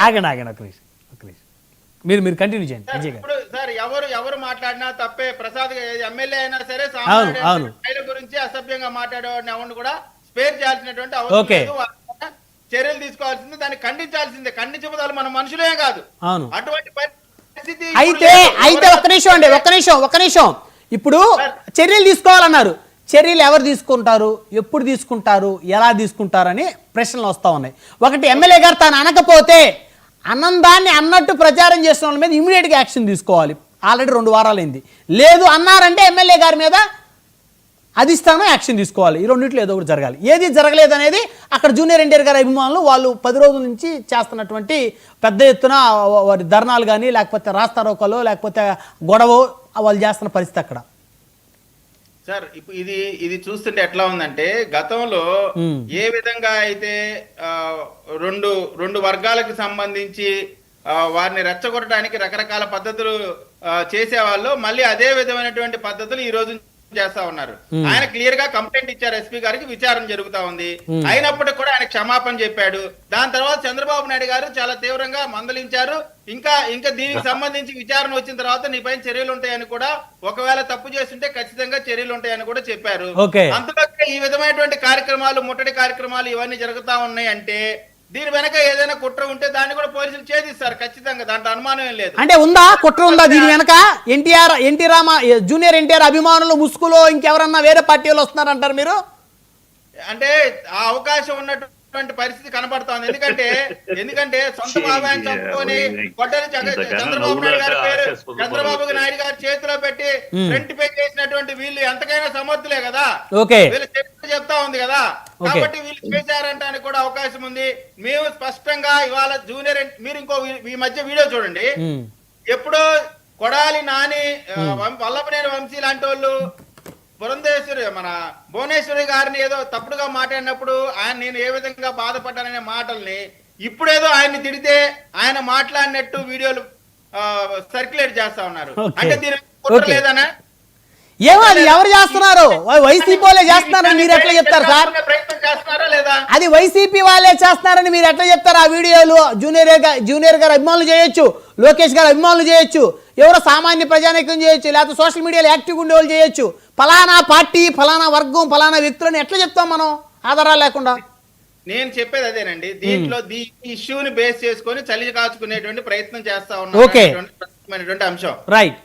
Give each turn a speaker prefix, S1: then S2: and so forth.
S1: ఆగండి ఒక నిమిషం మీరు కంటిన్యూ చేయండి విజయ్ గారు.
S2: ఇప్పుడు సార్ ఎవరు మాట్లాడినా తప్పే. ప్రసాద్ ఎమ్మెల్యే అయినా సరే
S1: అవును
S2: మహిళ గురించి అసభ్యంగా మాట్లాడేవాడిని ఎవరిని కూడా స్పేర్ చేయాల్సినటువంటి అవసరం లేదు. చర్యలు తీసుకోవాల్సింది, దాన్ని ఖండించాల్సిందే. ఖండించబోదాలు మన మనుషులే కాదు.
S1: అవును.
S2: అటువంటి పరిస్థితి
S1: అయితే ఒక్క నిమిషం ఇప్పుడు చర్యలు తీసుకోవాలన్నారు. చర్యలు ఎవరు తీసుకుంటారు, ఎప్పుడు తీసుకుంటారు, ఎలా తీసుకుంటారని ప్రశ్నలు వస్తూ ఉన్నాయి. ఒకటి, ఎమ్మెల్యే గారు తాను అనకపోతే అన్నందాన్ని అన్నట్టు ప్రచారం చేసిన వాళ్ళ మీద ఇమీడియట్గా యాక్షన్ తీసుకోవాలి. ఆల్రెడీ 2 వారాలైంది. లేదు అన్నారంటే ఎమ్మెల్యే గారి మీద అధిష్టానం యాక్షన్ తీసుకోవాలి. ఈ రెండింటిలో ఏదో ఒకటి జరగాలి. ఏది జరగలేదు అనేది అక్కడ జూనియర్ ఎన్టీఆర్ గారి అభిమానులు వాళ్ళు 10 రోజుల నుంచి చేస్తున్నటువంటి పెద్ద ఎత్తున వారి ధర్నాలు కానీ, లేకపోతే రాస్తారోకలో, లేకపోతే గొడవ వాళ్ళు చేస్తున్న పరిస్థితి అక్కడ.
S2: సార్ ఇప్పుడు ఇది చూస్తుంటే ఎట్లా ఉందంటే, గతంలో ఏ విధంగా అయితే రెండు వర్గాలకు సంబంధించి వారిని రెచ్చగొట్టడానికి రకరకాల పద్ధతులు చేసేవాళ్ళు, మళ్ళీ అదే విధమైనటువంటి పద్ధతులు ఈ రోజు చేస్తా ఉన్నారు. ఆయన క్లియర్ గా కంప్లైంట్ ఇచ్చారు ఎస్పీ గారికి, విచారణ జరుగుతా ఉంది. అయినప్పటికీ కూడా ఆయన క్షమాపణ చెప్పాడు. దాని తర్వాత చంద్రబాబు నాయుడు గారు చాలా తీవ్రంగా మందలించారు. ఇంకా దీనికి సంబంధించి విచారణ వచ్చిన తర్వాత నీపైన చర్యలు ఉంటాయని కూడా, ఒకవేళ తప్పు చేస్తుంటే ఖచ్చితంగా చర్యలు ఉంటాయని కూడా చెప్పారు. అందులో ఈ విధమైనటువంటి కార్యక్రమాలు, ముట్టడి కార్యక్రమాలు ఇవన్నీ జరుగుతా ఉన్నాయి అంటే దీని వెనక ఏదైనా కుట్ర ఉంటే దాన్ని కూడా పోలీసులు ఛేదిస్తారు ఖచ్చితంగా. దాంట్లో అనుమానం ఏం లేదు.
S1: అంటే ఉందా, కుట్ర ఉందా దీని వెనక? జూనియర్ ఎన్టీఆర్ అభిమానులు ముసుగులో ఇంకెవరన్నా వేరే పార్టీ వాళ్ళు వస్తున్నారంటారు మీరు?
S2: అంటే ఆ అవకాశం ఉన్నటువంటి పరిస్థితి కనబడుతోంది. ఎందుకంటే సొంత బాబాయ్ చంపుకొని కొట్టని చంద్రబాబు నాయుడు గారి పేరు చంద్రబాబు నాయుడు గారి చేతిలో పెట్టి ఫ్రంట్ పేజ్ చేసినటువంటి వీళ్ళు ఎంతకైనా సమర్థులే కదా. వీళ్ళు చెప్తా ఉంది కదా, కాబట్టి వీళ్ళు చేశారంటానికి కూడా అవకాశం ఉంది. మేము స్పష్టంగా ఇవాళ జూనియర్ మీరు ఈ మధ్య వీడియో చూడండి. ఎప్పుడో కొడాలి నాని, వల్లభనేని వంశీ లాంటి వాళ్ళు పురంధేశ్వరి మన భువనేశ్వరి గారిని ఏదో తప్పుడుగా మాట్లాడినప్పుడు నేను ఏ విధంగా బాధపడ్డాననే మాటల్ని ఇప్పుడేదో ఆయన్ని తిడితే ఆయన మాట్లాడినట్టు వీడియోలు సర్క్యులేట్ చేస్తా ఉన్నారు. అంటే దీని కుట్ర లేదనా?
S1: ఏమో అది ఎవరు చేస్తున్నారు? వైసీపీ వాళ్ళే చేస్తున్నారని మీరు ఎట్లా చెప్తారు సార్?
S2: ప్రయత్నం చేస్తున్నారా లేదా?
S1: అది వైసీపీ వాళ్ళే చేస్తున్నారని మీరు ఎట్లా చెప్తారు? ఆ వీడియోలు జూనియర్ గారు అభిమానులు చేయొచ్చు, లోకేష్ గారు అభిమానులు చేయొచ్చు, ఎవరో సామాన్య ప్రజానీకం చేయొచ్చు, లేకపోతే సోషల్ మీడియాలో యాక్టివ్గా ఉండే వాళ్ళు చేయొచ్చు. ఫలానా పార్టీ, ఫలానా వర్గం, ఫలానా వ్యక్తులని ఎట్లా చెప్తాం మనం ఆధారాలు లేకుండా?
S2: నేను చెప్పేది అదేనండి. దీంట్లో ఈ ఇష్యూని బేస్ చేసుకొని చలి కాచుకునేటువంటి ప్రయత్నం చేస్తా ఉన్నాం అంశం.
S1: రైట్.